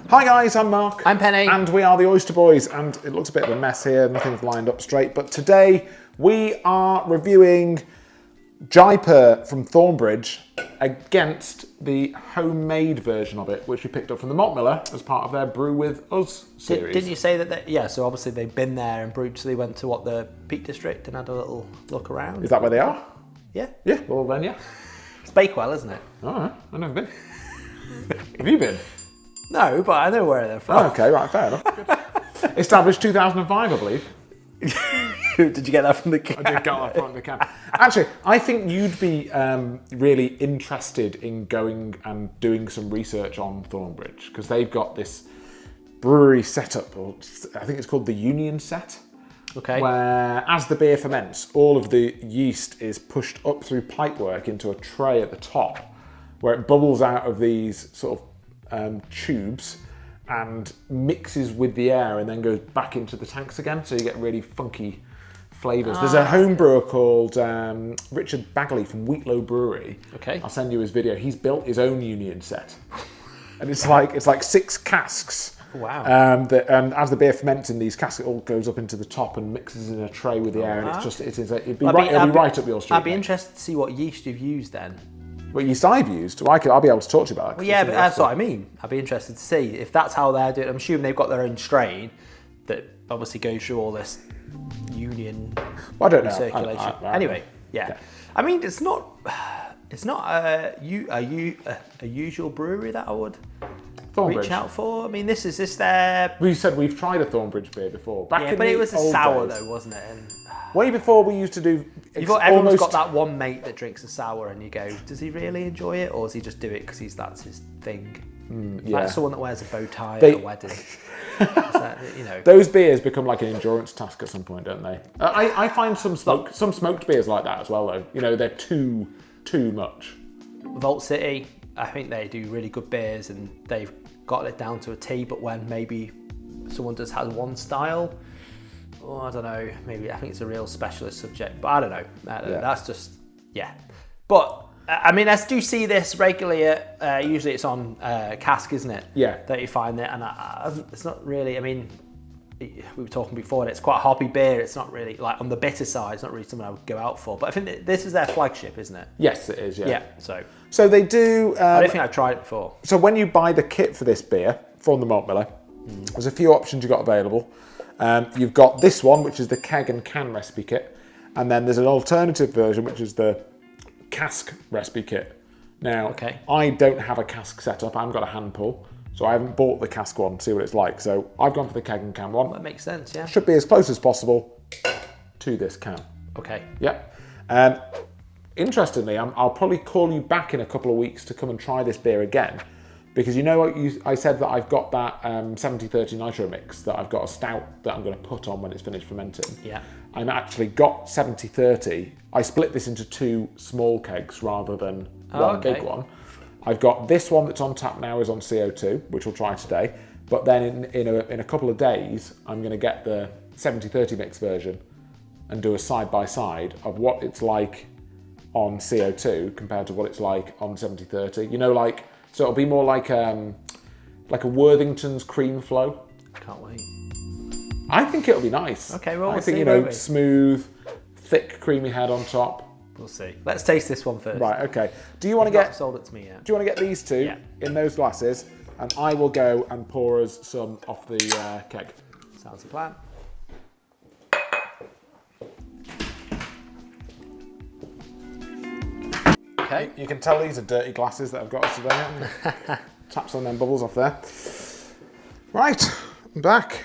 Hi guys, I'm Mark. I'm Penny. And we are the Oyster Boys, and it looks a bit of a mess here, nothing's lined up straight, but today we are reviewing Jaipur from Thornbridge against the homemade version of it, which we picked up from the Malt Miller as part of their Brew With Us series. Did you say that, yeah, so obviously they've been there and brutally went to the Peak District and had a little look around? Is that where they are? Yeah. Yeah, well then, yeah. It's Bakewell, isn't it? Alright, I've never been. Have you been? No, but I know where they're from. Oh, okay, right, fair enough. Good. Established 2005, I believe. Did you get that from the can? I did get that from the can. Actually, I think you'd be really interested in going and doing some research on Thornbridge, because they've got this brewery setup, or I think it's called the Union Set. Okay. Where, as the beer ferments, all of the yeast is pushed up through pipework into a tray at the top, where it bubbles out of these sort of tubes and mixes with the air and then goes back into the tanks again, so you get really funky flavours. There's a home brewer called Richard Bagley from Wheatlow Brewery. Okay. I'll send you his video. He's built his own Union Set. And it's like 6 casks. Wow. And as the beer ferments in these casks, it all goes up into the top and mixes in a tray with the air, and it'll be right up your street. I'd be interested to see what yeast you've used then. What yeast I've used, I'll be able to talk to you about it. Well, yeah, but that's what I mean. I'd be interested to see if that's how they're doing. I'm assuming they've got their own strain that obviously goes through all this union recirculation. Anyway, yeah. I mean, it's not a usual brewery that I would reach out for. I mean, this is their. We said we've tried a Thornbridge beer before. But it was a sour though, wasn't it? And way before we used to do. Everyone's got that one mate that drinks a sour, and you go, does he really enjoy it, or does he just do it because that's his thing? Like someone that wears a bow tie at a wedding. Those beers become like an endurance task at some point, don't they? I find some smoked beers like that as well, though. They're too much. Vault City, I think they do really good beers, and they've got it down to a T. But when maybe someone just has one style. Oh, I don't know. Maybe I think it's a real specialist subject, but I don't know. That's just But I mean, I do see this regularly. Usually, it's on cask, isn't it? Yeah. That you find it, and it's not really. I mean, we were talking before, and it's quite a hoppy beer. It's not really like on the bitter side. It's not really something I would go out for. But I think this is their flagship, isn't it? Yes, it is. Yeah. Yeah. So they do. I don't think I've tried it before. So when you buy the kit for this beer from the Malt Miller, there's a few options you've got available. You've got this one, which is the keg and can recipe kit, and then there's an alternative version, which is the cask recipe kit. Now, I don't have a cask set up. I haven't got a hand pull, so I haven't bought the cask one to see what it's like. So I've gone for the keg and can one. That makes sense, yeah. Should be as close as possible to this can. Okay. Yeah. Interestingly, I'll probably call you back in a couple of weeks to come and try this beer again. Because I said that I've got that 70-30 nitro mix that I've got a stout that I'm going to put on when it's finished fermenting. Yeah. I've actually got 70-30. I split this into 2 small kegs rather than one big one. I've got this one that's on tap now is on CO2, which we'll try today. But then in a couple of days, I'm going to get the 70-30 mix version and do a side-by-side of what it's like on CO2 compared to what it's like on 70-30. So it'll be more like a Worthington's cream flow. Can't wait. I think it'll be nice. Okay, well, I think, smooth, thick, creamy head on top. We'll see. Let's taste this one first. Right, okay. Do you want to get... sold it to me yet. Do you want to get these two in those glasses? And I will go and pour us some off the keg. Sounds a plan. Okay. You can tell these are dirty glasses that I've got today. Tap some of them bubbles off there. Right, I'm back.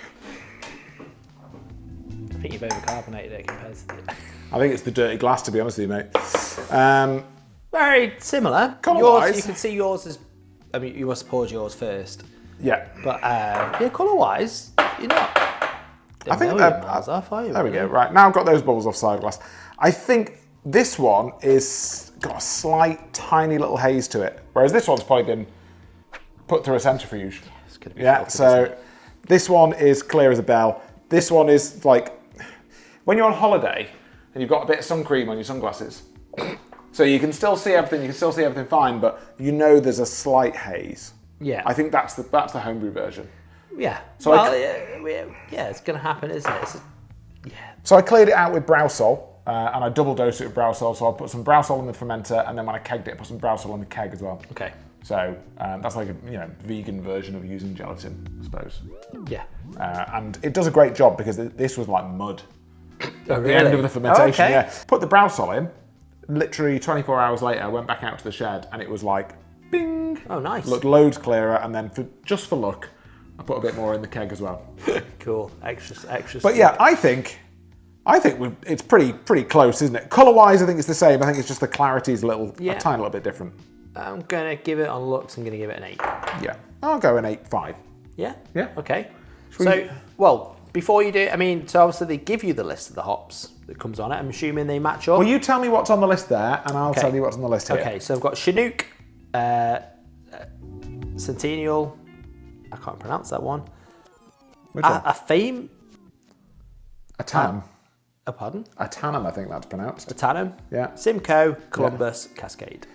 I think you've overcarbonated it compared to the... I think it's the dirty glass, to be honest with you, mate. Very similar. Colour-wise. You can see yours is... I mean, you must have poured yours first. Yeah. But, colour-wise, you're not... I think miles off, are you? There we go. Right, now I've got those bubbles off side glass. I think this one is got a slight, tiny little haze to it, whereas this one's probably been put through a centrifuge. It's gonna be filtered, this one is clear as a bell. This one is like when you're on holiday and you've got a bit of sun cream on your sunglasses, so you can still see everything. You can still see everything fine, but there's a slight haze. Yeah. I think that's the homebrew version. Yeah. So well, yeah, it's going to happen, isn't it? So I cleared it out with Browsol, and I double dosed it with Browsol. So I put some Browsol in the fermenter, and then when I kegged it, I put some Browsol in the keg as well. Okay. So that's like a vegan version of using gelatin, I suppose. Yeah. And it does a great job because this was like mud. At the end of the fermentation. okay. Yeah. Put the Browsol in. Literally 24 hours later, I went back out to the shed, and it was like, bing. Oh, nice. Looked loads clearer, and then just for luck, I put a bit more in the keg as well. Cool. Extra. But yeah, I think it's pretty close, isn't it? Colour-wise, I think it's the same. I think it's just the clarity is a tiny little bit different. I'm going to give it on looks. I'm going to give it an 8. Yeah, I'll go an 8.5. Yeah. Yeah. Okay. So, before you do, so obviously they give you the list of the hops that comes on it. I'm assuming they match up. Well, you tell me what's on the list there, and I'll tell you what's on the list here. Okay, so I've got Chinook, Centennial. I can't pronounce that one. Which one? Ahtanum. Ahtanum. Pardon? Ahtanum, I think that's pronounced. Ahtanum. Yeah. Simcoe, Columbus, Cascade.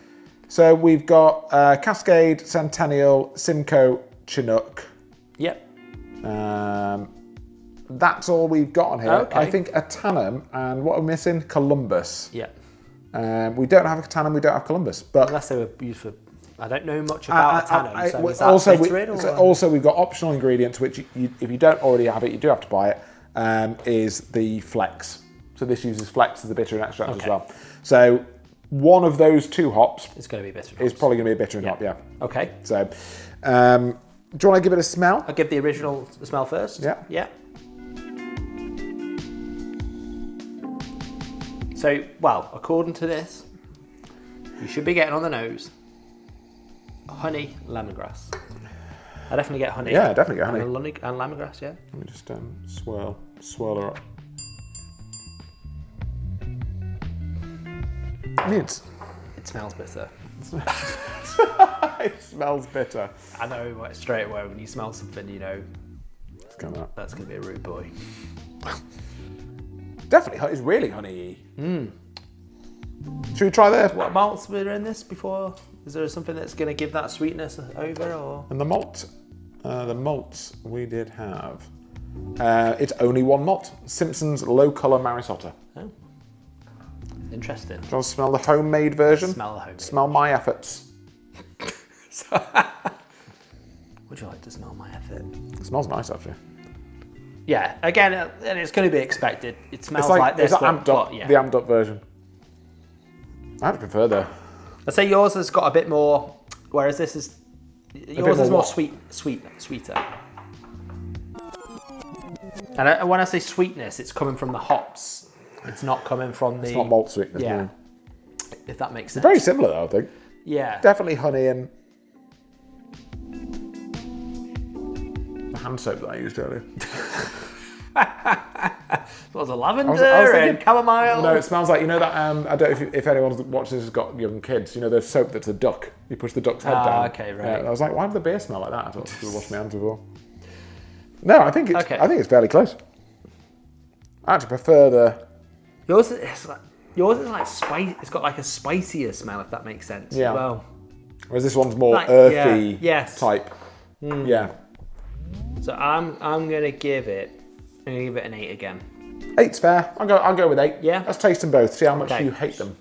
So we've got Cascade, Centennial, Simcoe, Chinook. Yep. That's all we've got on here. Okay. I think Ahtanum, and what are we missing? Columbus. Yep. We don't have Ahtanum, we don't have Columbus. But unless they were used for... I don't know much about Ahtanum, so is that also, bitter in, or? Also, we've got optional ingredients, which if you don't already have it, you do have to buy it, is the Flex. So this uses Flex as the bittering extract as well. So one of those two hops is going to be bitter. Is probably going to be a bittering hop, yeah. Okay. So, do you want to give it a smell? I'll give the original smell first. Yeah. Yeah. So, well, according to this, you should be getting on the nose honey, lemongrass. I definitely get honey. Yeah, definitely get honey. And lemongrass, yeah. Let me just swirl her up. It smells bitter. It smells bitter. I know straight away when you smell something, you know it's coming up. That's going to be a rude boy. Definitely, it's really honey-y. Should we try this? What malts were in this before? Is there something that's going to give that sweetness over, or? And the malts we did have. It's only one malt. Simpson's Low Colour Marisotta. Oh, interesting. Do you want to smell the homemade version? Smell the homemade. Smell my efforts. Would you like to smell my effort? It smells nice, actually. Yeah, again, and it's going to be expected. It smells like this, it's amped up, yeah. The amped up version. I'd prefer the... I'd say yours has got a bit more, whereas this is... Yours is more sweeter. And when I say sweetness, it's coming from the hops. It's not coming from the... It's not malt sweetness. Yeah. No. If that makes sense. Very similar, though, I think. Yeah. Definitely honey and... the hand soap that I used earlier. It was a lavender and chamomile. No, it smells like, you know that, I don't know if anyone watching this has got young kids, you know the soap that's a duck? You push the duck's head down. Okay, right. I was like, why does the beer smell like that? I thought I should wash my hands before. No, I think it's fairly close. I actually prefer the... Yours is like spice. It's got like a spicier smell, if that makes sense. Yeah. As well. Whereas this one's more earthy type. Mm. Yeah. So I'm gonna give it an 8 again. 8's fair. I'll go with 8. Yeah. Let's taste them both. See how much you hate them.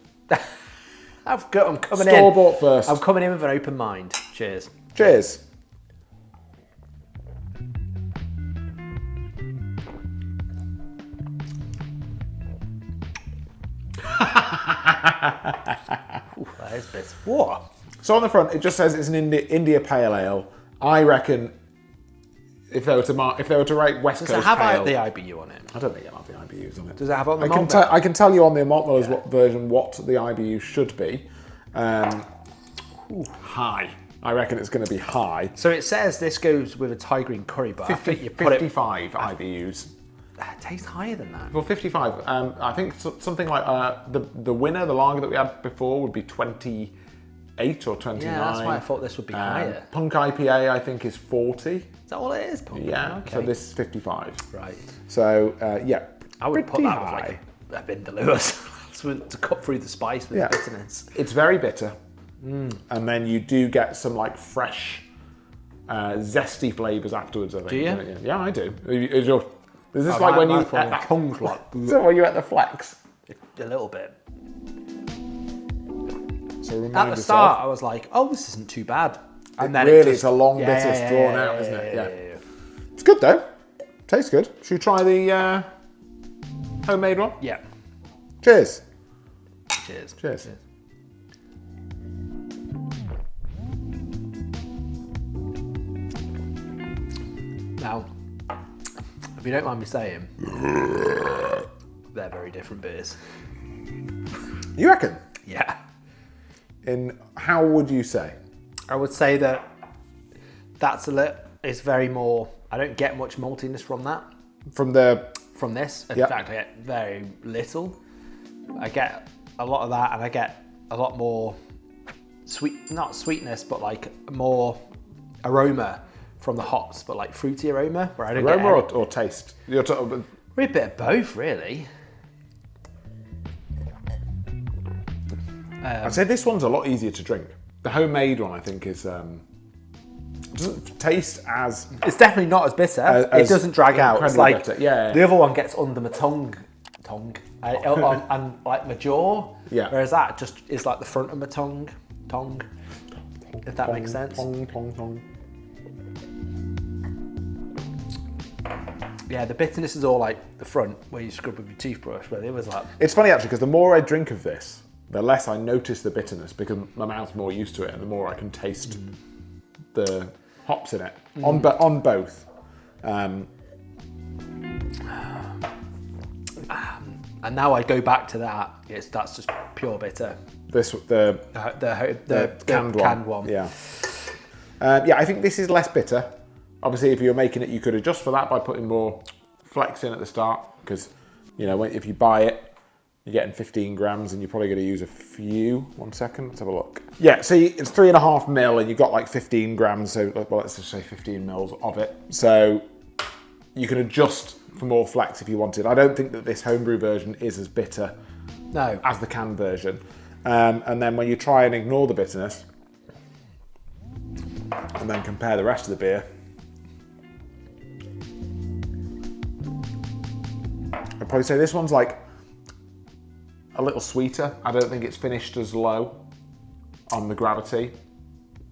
I'm coming in. Store bought first. I'm coming in with an open mind. Cheers. Cheers. Ooh, that is bit. What? So on the front, it just says it's an India Pale Ale. I reckon if they were to rate West Coast Does it have Pale, the IBU on it? I don't think it'll have the IBUs on it. Does it have on the malt? I can tell you on the Malt Miller's version what the IBU should be. High. I reckon it's going to be high. So it says this goes with a Thai green curry, but 55 IBUs. It tastes higher than that. Well, 55. I think something like the winner, the lager that we had before, would be 28 or 29. Yeah, that's why I thought this would be higher. Punk IPA, I think, is 40. Is that all it is, Punk? Yeah, Okay. so this is 55. Right. So, yeah, I would put that high. with like a Vindaloo to cut through the spice with the bitterness. It's very bitter. And then you do get some like fresh zesty flavours afterwards, I think. Do you? Yeah, I do. Is this my when you... tongue's like... So when you at the flex? A little bit. So remind At the yourself. start, I was like, oh, this isn't too bad. And then It's a long bit it's drawn out, isn't it? Yeah. It's good though. Tastes good. Should we try the homemade one? Yeah. Cheers. Cheers. Now, if you don't mind me saying, they're very different beers. You reckon? Yeah. In how would you say? I would say that it's very more, I don't get much maltiness from that. From this. In Yep. fact, I get very little. I get a lot of that, and I get a lot more not sweetness, but like more aroma from the hops, but like fruity aroma, where I don't get aroma or taste? You're talking a bit of both, really. I'd say this one's a lot easier to drink. The homemade one, I think, is doesn't taste as... It's definitely not as bitter. It doesn't drag out. It's like bitter. Yeah. the other one gets under my tongue, and like my jaw. Yeah. Whereas that just is like the front of my tongue. If that makes sense. Tong. Yeah, the bitterness is all like the front where you scrub with your toothbrush, but it was like... It's funny actually, because the more I drink of this, the less I notice the bitterness, because my mouth's more used to it, and the more I can taste the hops in it on both. And now I go back to that. That's just pure bitter. The canned one. Yeah. I think this is less bitter. Obviously, if you're making it, you could adjust for that by putting more flex in at the start, because if you buy it, you're getting 15 grams, and you're probably going to use a few. 1 second, let's have a look. Yeah, so it's 3.5 mil, and you've got like 15 grams. So let's just say 15 mils of it. So you can adjust for more flex if you wanted. I don't think that this homebrew version is as bitter as the canned version. And then when you try and ignore the bitterness, and then compare the rest of the beer, I'd probably say this one's like a little sweeter. I don't think it's finished as low on the gravity.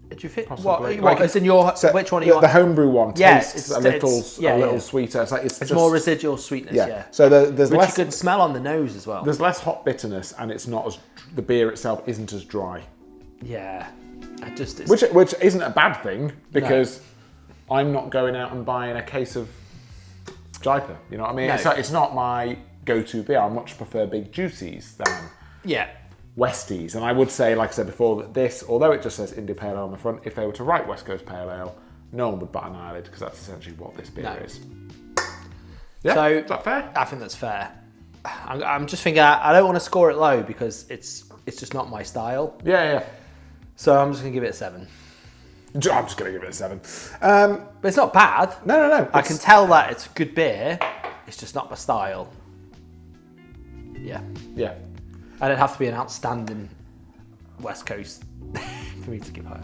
Did you fit Possibly. what is in your which one are you on? The homebrew one tastes a little yeah. sweeter. It's just more residual sweetness. Yeah. So there's which less. you could smell on the nose as well. There's less hop bitterness, and it's not as the beer itself isn't as dry. Yeah. Which isn't a bad thing, because I'm not going out and buying a case of Jaipur. You know what I mean? No. It's not my go-to beer. I much prefer big juicies than Westies. And I would say, like I said before, that this, although it just says India Pale Ale on the front, if they were to write West Coast Pale Ale, no one would bat an eyelid, because that's essentially what this beer is. Yeah, so is that fair? I think that's fair. I'm just thinking I don't want to score it low, because it's just not my style. Yeah. So I'm just going to give it a 7. I'm just going to give it a 7. But it's not bad. No. I can tell that it's a good beer. It's just not my style. Yeah. And it'd have to be an outstanding West Coast for me to give higher.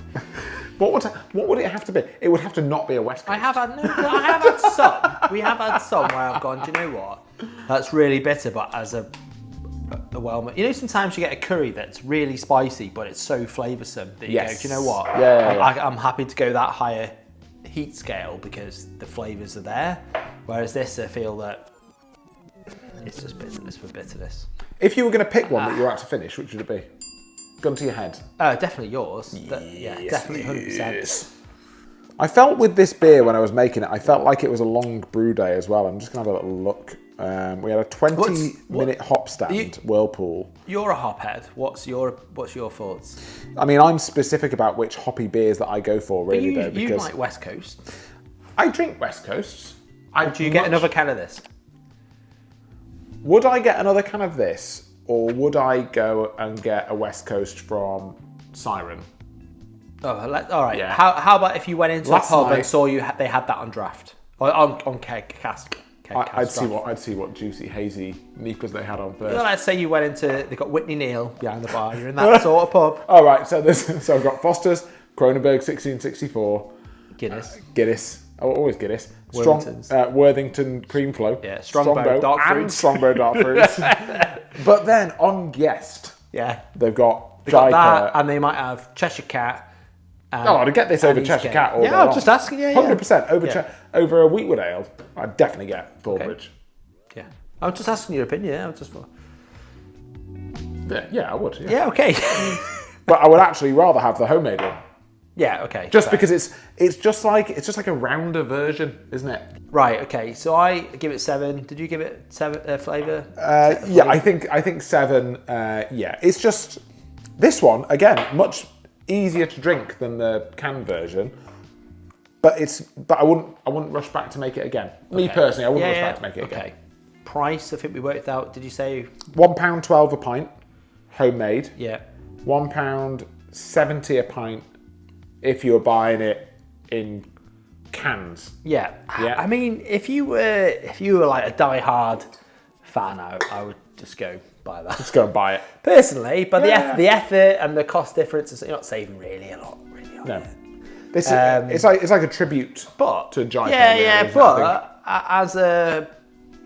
What would it have to be? It would have to not be a West Coast. I have had some. We have had some where I've gone, do you know what? That's really bitter, but as a well, sometimes you get a curry that's really spicy, but it's so flavoursome that you go, do you know what? I'm happy to go that higher heat scale, because the flavours are there. Whereas this, I feel that it's just bitterness for bitterness. If you were going to pick one that you were to finish, which would it be? Gun to your head. Definitely yours. Definitely 100%. I felt with this beer when I was making it, I felt like it was a long brew day as well. I'm just going to have a little look. We had a 20-minute hop stand, Whirlpool. You're a hop head. What's your thoughts? I mean, I'm specific about which hoppy beers that I go for, really, though. You like West Coast. I drink West Coast. Do you get another can of this? Would I get another can of this, or would I go and get a West Coast from Siren? Oh, all right. Yeah. How about if you went into a pub and saw they had that on draft, or on cask? I'd see what juicy hazy Nipas they had on first. Well, let's say you went into, they got Whitney Neal behind the bar. You're in that sort of pub. All right. So I've got Foster's, Kronenberg 1664, Guinness. Oh, always Guinness. Worthington's. Worthington Cream Flow. Yeah, Strongbow Dark and Fruits. Strongbow Dark Fruits. But then on guest, they've got got that, and they might have Cheshire Cat. I'd get this over Cheshire Cat all day I was long. just asking. 100% over a Wheatwood Ale. I'd definitely get Thornbridge. Okay. Yeah, I was just asking your opinion. I was just. Yeah, I would. Yeah, okay. But I would actually rather have the homemade one. Yeah, okay. Just because it's just like a rounder version, isn't it? Right. Okay. So I give it 7. Did you give it 7 flavour? Yeah, I think 7. Yeah, it's just this one again much easier to drink than the canned version. But I wouldn't rush back to make it again. Me personally, I wouldn't rush back to make it again. Okay. Price, I think we worked out. Did you say £1.12 a pint, homemade? Yeah. £1.70 a pint if you were buying it in cans. Yeah. I mean, if you were like a die-hard fan, I would just go buy that. Just go and buy it. Personally, but the effort and the cost difference is not saving really a lot. No. This is, it's like a tribute to Jaipur. Yeah, but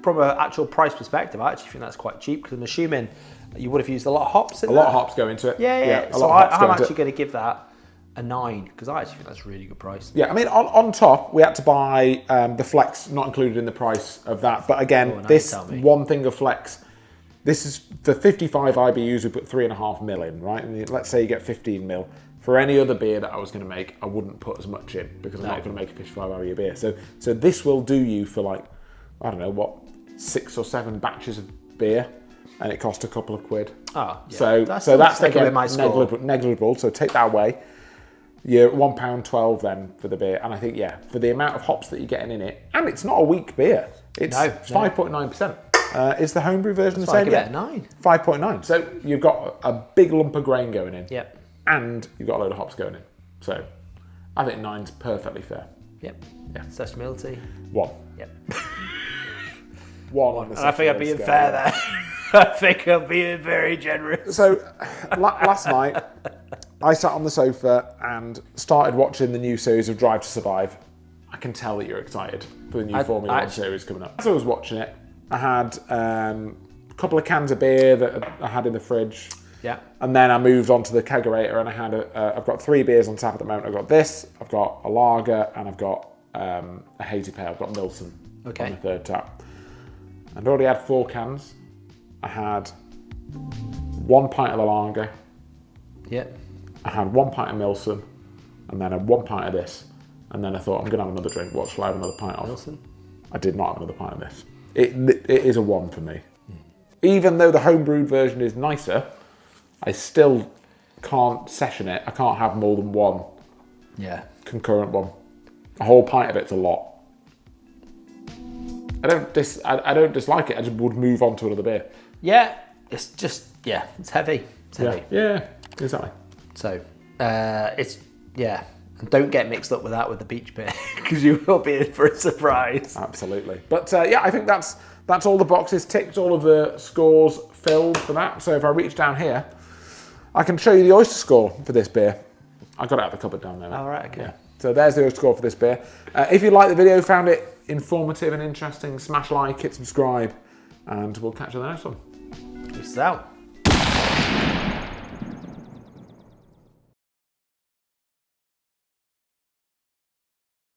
from an actual price perspective, I actually think that's quite cheap because I'm assuming you would have used a lot of hops in there. A lot of hops go into it. Yeah. So I'm actually going to give that a 9 because I actually think that's a really good price. Yeah, I mean, on top, we had to buy the Flex, not included in the price of that. But again, this one thing of Flex, this is for 55 IBUs, we put 3.5 mil in, right? And let's say you get 15 mil. For any other beer that I was going to make, I wouldn't put as much in because I'm not going to make a 55 IBU beer. So this will do you for like, I don't know, 6 or 7 batches of beer, and it cost a couple of quid. Oh, yeah. So that's again negligible. So take that away. You're £1.12 then for the beer, and I think for the amount of hops that you're getting in it, and it's not a weak beer. It's 5.9%. Is the homebrew version the same? Yeah, 9. 5.9. So you've got a big lump of grain going in. Yep. And you've got a load of hops going in. So I think 9's perfectly fair. Yep. Yeah. Sessionability. 1. Yep. 1 on the I think I'm being fair there. I think I'm being very generous. So last night, I sat on the sofa and started watching the new series of Drive to Survive. I can tell that you're excited for the new Formula 1 series coming up. As I was watching it, I had a couple of cans of beer that I had in the fridge. Yeah. And then I moved on to the kegerator, and I had I've got 3 beers on tap at the moment. I've got this, I've got a lager, and I've got a hazy pale. I've got Milson on the third tap. I'd already had 4 cans. I had 1 pint of the lager. Yep. I had 1 pint of Milson, and then I had 1 pint of this. And then I thought, I'm going to have another drink. What shall I have another pint of? Milson? I did not have another pint of this. It is a 1 for me. Even though the homebrewed version is nicer, I still can't session it. I can't have more than 1 concurrent one. A whole pint of it's a lot. I don't dislike it. I just would move on to another beer. Yeah, it's just it's heavy. It's heavy. Yeah, exactly. So and don't get mixed up with that with the peach beer because you will be in for a surprise. Absolutely. But I think that's all the boxes ticked, all of the scores filled for that. So if I reach down here, I can show you the Oyster score for this beer. I got it out the cupboard down there. All right, okay. Yeah. So there's the Oyster score for this beer. If you liked the video, found it informative and interesting, smash like, hit subscribe, and we'll catch you on the next one. Peace out.